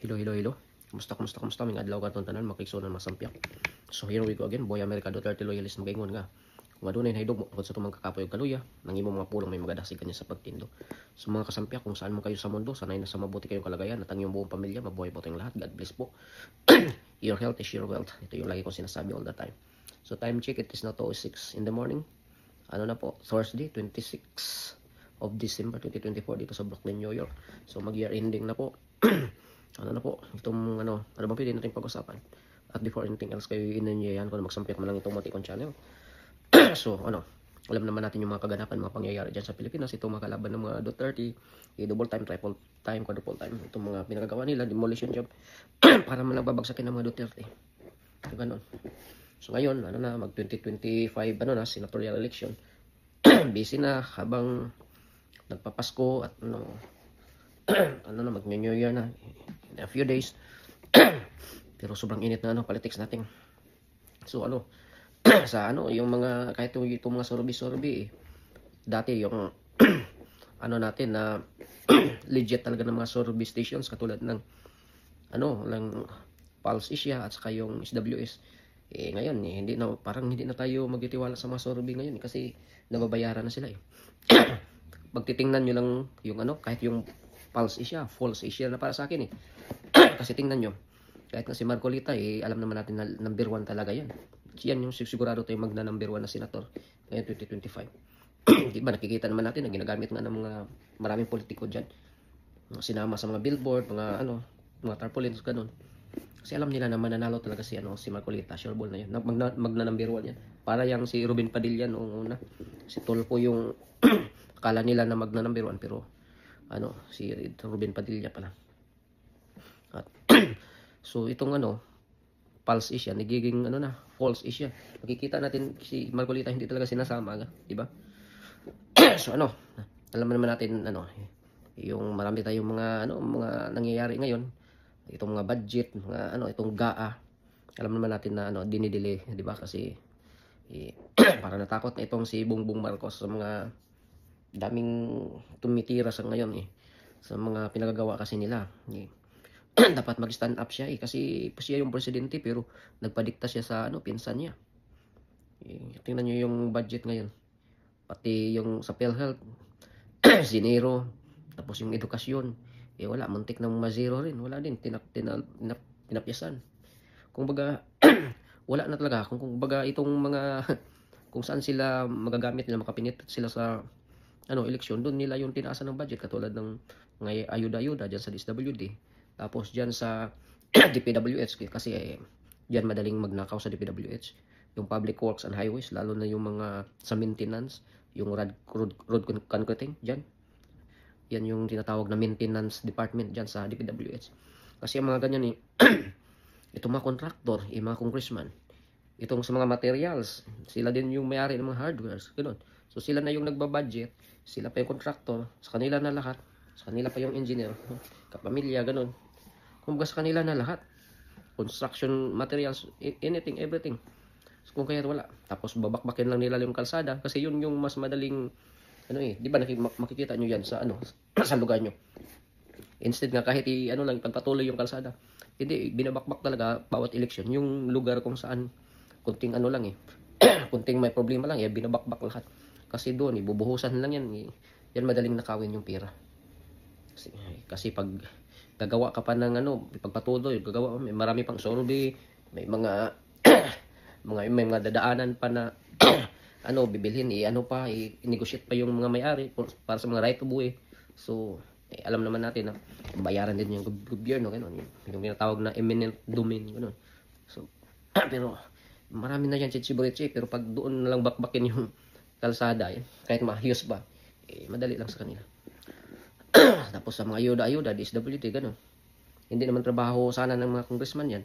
Hello, hello, hello. Kumusta? Mga adlaw ka tanan, makiksunan masampyak. So here we go again, Boy America Duterte loyalist magaingon nga. Kung adunay nahidog mo sa tumang kakapoy og kaluya, nang imong mga pulong may magadasig kanya sa pagtindo. So mga kasampyak, kung saan mo kayo sa mundo, sanay na sa mabuti kayong kalagayan at ang iyong buong pamilya, mabuhay po tayong lahat. God bless po. Your health is your wealth. Ito yung lagi kong sinasabi all the time. So time check, it is now 2:06 in the morning. Ano na po, Thursday, 26 of December 2024 dito sa Brooklyn, New York. So mag-year ending na po. Ano na po, itong ano bang pwede natin pag-usapan? At before anything else, kayo inanyayahan ko na magsampyak man lang itong Matikon channel. So ano, alam naman natin yung mga kaganapan, mga pangyayari dyan sa Pilipinas. Itong mga kalaban ng mga Duterte, double time, triple time, quadruple time. Itong mga pinagagawa nila, demolition job, para man lang babagsakin ng mga Duterte. So ganun. So ngayon, ano na, mag 2025, ano na, senatorial election. Busy na habang nagpapasko at ano, ano na, mag-New Year na in a few days. Pero sobrang init na ano, politics natin. So ano, sa ano, yung mga, kahit yung mga sorbi-sorbi, dati yung ano natin na legit talaga ng mga sorbi stations katulad ng ano, lang Pulse Asia at saka yung SWS. Ngayon, hindi na, parang hindi na tayo magtitiwala sa mga sorbi ngayon kasi nababayaran na sila Pag titingnan nyo lang yung ano, kahit yung Pulse Asia, False Asia na para sa akin kasi tingnan nyo, kahit na si Marcolita, alam naman natin na number 1 talaga yan. Yan yung sigurado tayo magna number 1 na senator ngayon 2025. Diba, nakikita naman natin na ginagamit nga ng mga maraming politiko dyan. Sinama sa mga billboard, mga ano, mga tarpaulins, ganun. Kasi alam nila na mananalo talaga si Marcolita, sure ball na yun. Magna number 1 yan. Para yung si Ruben Padilla noong una. Si Tulfo yung akala nila na magna number 1 pero ano, si Ruben Padilla pala. At so itong ano, Pulse Asia, nagiging ano na, False Asia. Makikita natin si Marcolita hindi talaga sinasama, di ba? So ano, alam naman natin ano, yung marami tayong mga ano, mga nangyayari ngayon, itong mga budget, mga ano, itong GAA. Alam naman natin na ano, dinidelay, di ba? Kasi para natakot na itong si Bongbong Marcos sa mga daming tumitira sa ngayon sa mga pinagagawa kasi nila. Dapat mag-stand up siya kasi siya yung presidente pero nagpadikta siya sa ano, pinsan niya. Tingnan niyo yung budget ngayon. Pati yung sa PhilHealth, zinero. Tapos yung edukasyon, wala, muntik nang ma-zero rin. Wala din, tinapyasan. Kung baga, wala na talaga. Kung baga itong mga, kung saan sila magagamit nila, makapinit sila sa ano, eleksyon, doon nila yung tinaasan ng budget. Katulad ng mga ayuda-ayuda dyan sa DSWD. Tapos dyan sa DPWH, kasi dyan madaling magnakaw sa DPWH. Yung public works and highways, lalo na yung mga sa maintenance, yung road concreting dyan. Yan yung tinatawag na maintenance department dyan sa DPWH. Kasi ang mga ganyan itong mga contractor, yung mga congressman, itong sa mga materials, sila din yung may-ari ng mga hardwares, gano'n. So sila na yung nagbabudget, sila pa yung contractor, sa kanila na lahat, sa kanila pa yung engineer, kapamilya, gano'n. Kumbaga sa kanila na lahat. Construction materials, anything, everything. So, kung kaya wala. Tapos babakbakin lang nila yung kalsada kasi yun yung mas madaling ano di ba makikita nyo yan sa ano sa lugar nyo. Instead nga kahit ano lang pagpatuloy yung kalsada. Hindi, binabakbak talaga bawat eleksyon yung lugar kung saan kunting ano lang kunting may problema lang binabakbak lahat. Kasi doon bubuhusan lang yan. Yan madaling nakawin yung pera. Kasi pag gagawa ka pa ng ano, pagpatuloy, gagawa may marami pang survey, may mga may mga dadaanan pa na ano, bibilhin, ano pa, i-negotiate pa yung mga may-ari para sa mga right to buy. So, alam naman natin na bayaran din yung gobyerno, gano'n. Yung tinatawag na eminent domain, gano'n. So, pero marami na yan chichiburitsi, pero pag doon na lang bakbakin yung kalsada, kahit mahiyos ba, madali lang sa kanila. Tapos sa mga ayuda-ayuda, DSWD, gano'n. Hindi naman trabaho sana ng mga congressman yan.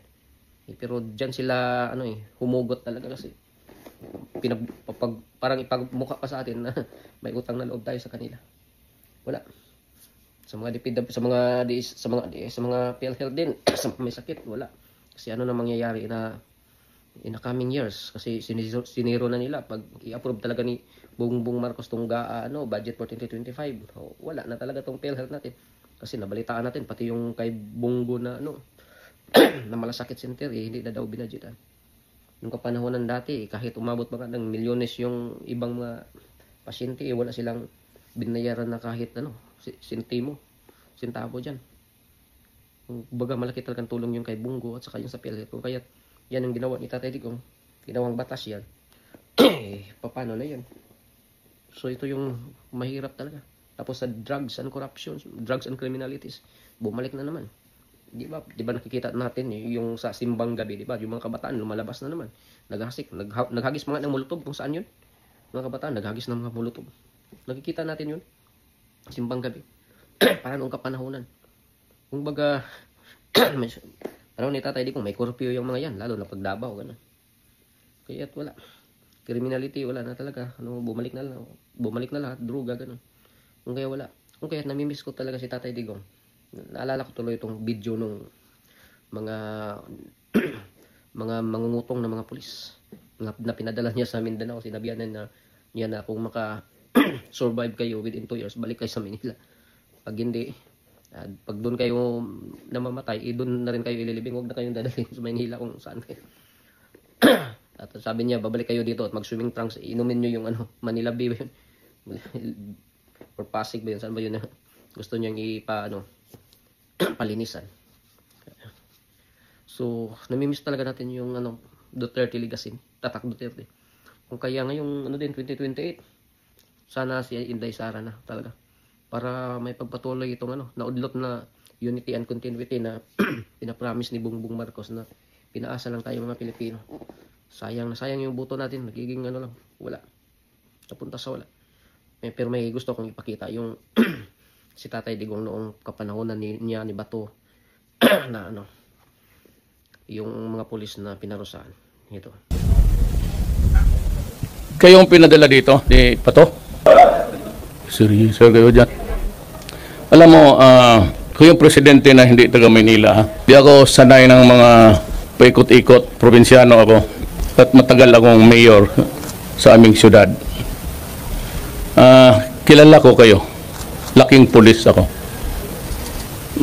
Pero dyan sila, ano humugot talaga kasi parang ipagmukha pa sa atin na may utang na loob tayo sa kanila. Wala. Sa mga DPW, sa mga PhilHealth din, sa may sakit, wala. Kasi ano na mangyayari in the coming years kasi siniro na nila pag i-approve talaga ni Bongbong Marcos tong budget for 2025. Wala na talaga tong PhilHealth natin. Kasi nabalitaan natin, pati yung kay Bongo na na malasakit center, hindi na daw binadgetan. Nung kapanahonan dati, kahit umabot pa nga ng milyones yung ibang mga pasyente, wala silang binayaran na kahit sentavo dyan. Baga malaki talagang tulong yung kay Bongo at saka yung sa PhilHealth. Kung kaya yan ang ginawa ni Tatay Digong, ginawang batas yan, paano na yan? So ito yung mahirap talaga. Tapos sa drugs and corruption, drugs and criminalities, bumalik na naman. Di ba nakikita natin yung sa simbang gabi, di ba? Yung mga kabataan lumalabas na naman. Naghagis mga ng molotov kung saan yun. Mga kabataan naghagis ng mga molotov. Nakikita natin yun. Simbang gabi. Para noong kapanahonan. Kung baga, parang ni Tatay Digong, may curfew yung mga yan, lalo na pag Davao, gano'n. Kaya't wala. Criminality, wala na talaga. Bumalik na lahat, droga, gano'n. Kung kaya wala. Kung kaya namimiss ko talaga si Tatay Digong. Naalala ko tuloy itong video nung mga mga mangungutong na mga pulis na pinadala niya sa Mindanao. Sinabihan niya na kung maka-survive kayo within 2 years, balik kayo sa Manila. Pag hindi, pag doon kayo namamatay, doon na rin kayo ililibing. Huwag na kayong dadalhin sa Manila kung saan kayo. At sabi niya, babalik kayo dito at mag-swimming trunks. Inumin nyo yung Manila Bay. Or Pasig ba yun? Saan ba yun? Gusto niyang palinisan. So, namimiss talaga natin yung Duterte legacy. Tatak Duterte. Kung kaya ngayong 2028, sana si Inday Sara na talaga. Para may pagpatuloy itong naudlot na unity and continuity na pinapromise ni Bongbong Marcos na pinaasa lang tayo mga Pilipino. Sayang yung buto natin. Magiging lang. Wala. Napunta sa wala. Pero may gusto kong ipakita yung si Tatay Digong noong kapanahonan niya ni Bato na yung mga pulis na pinarusahan. Ito. Kayong pinadala dito ni Bato? Seryoso kayo dyan. Alam mo, kayong presidente na hindi taga Manila, ha? Di ako sanay ng mga paikot-ikot, probinsyano ako. At matagal akong mayor sa aming syudad. Kilala ko kayo. Laking pulis ako.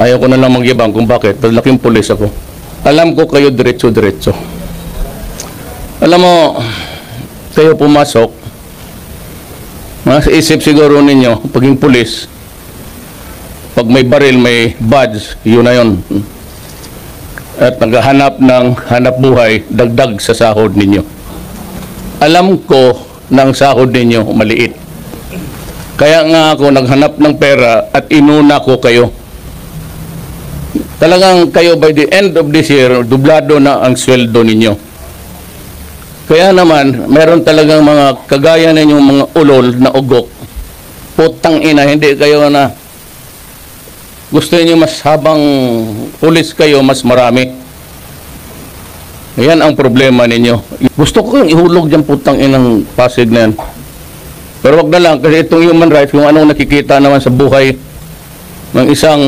Ayaw ko na lang magyabang kung bakit, pero laking pulis ako. Alam ko kayo diretso-diretso. Alam mo, kayo pumasok, isip siguro ninyo, paging pulis, pag may baril, may badge, yun na yun. At naghahanap ng hanap buhay, dagdag sa sahod ninyo. Alam ko ng sahod ninyo maliit. Kaya nga ako naghanap ng pera at inuna ko kayo. Talagang kayo by the end of this year, dublado na ang sweldo ninyo. Kaya naman, meron talagang mga kagaya ninyong mga ulol na ugok. Putang ina, hindi kayo na gusto niyo mas habang pulis kayo, mas marami. Yan ang problema ninyo. Gusto ko yung ihulog dyan putang inang Pasig na yan. Pero wag na lang, kasi itong human rights, kung anong nakikita naman sa buhay ng isang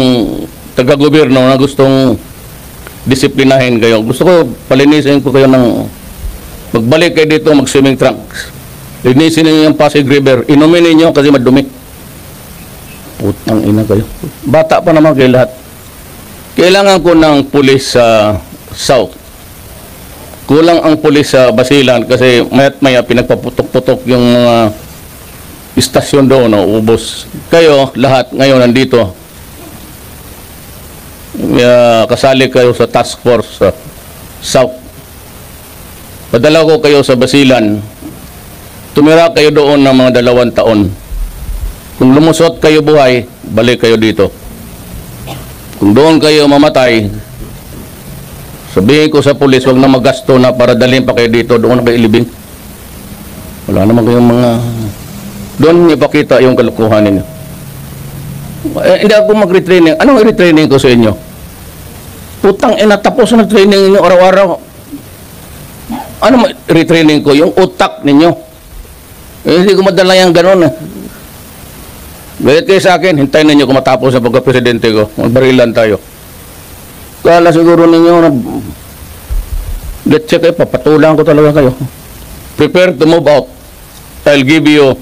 taga-gobyerno na gustong disiplinahin kayo. Gusto ko, palinisin ko kayo ng magbalik kayo dito, mag-swimming trunks. Linisin niyo yung Pasig River. Inumin niyo kasi madumi. Putang ina kayo. Bata pa naman kayo lahat. Kailangan ko ng pulis sa South. Kulang ang pulis sa Basilan kasi maya't maya pinagpaputok-putok yung mga istasyon doon, ubos. Kayo, lahat ngayon nandito. Kasali kayo sa task force sa South. Padala ko kayo sa Basilan. Tumira kayo doon ng mga 2 taon. Kung lumusot kayo buhay, balik kayo dito. Kung doon kayo mamatay, sabihin ko sa pulis, huwag na magasto na para dalhin pa kayo dito, doon na kayo ilibing. Wala naman kayong mga... Doon ipakita yung kalukuhan ninyo. Hindi ako mag-retraining. Anong i-retraining ko sa inyo? Putang ina, tapos na training ninyo araw-araw. Ano retraining ko? Yung utak ninyo. Hindi ko madala yung gano'n. Gayat kayo sa akin, hintayin ninyo kung matapos sa pagka-presidente ko. Magbarilan tayo. Kala siguro ninyo na let's check kayo, papatulang ko talaga kayo. Prepare to move out. I'll give you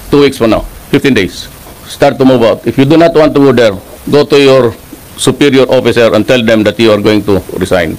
2 weeks from now, 15 days. Start to move out. If you do not want to go there, go to your superior officer and tell them that you are going to resign.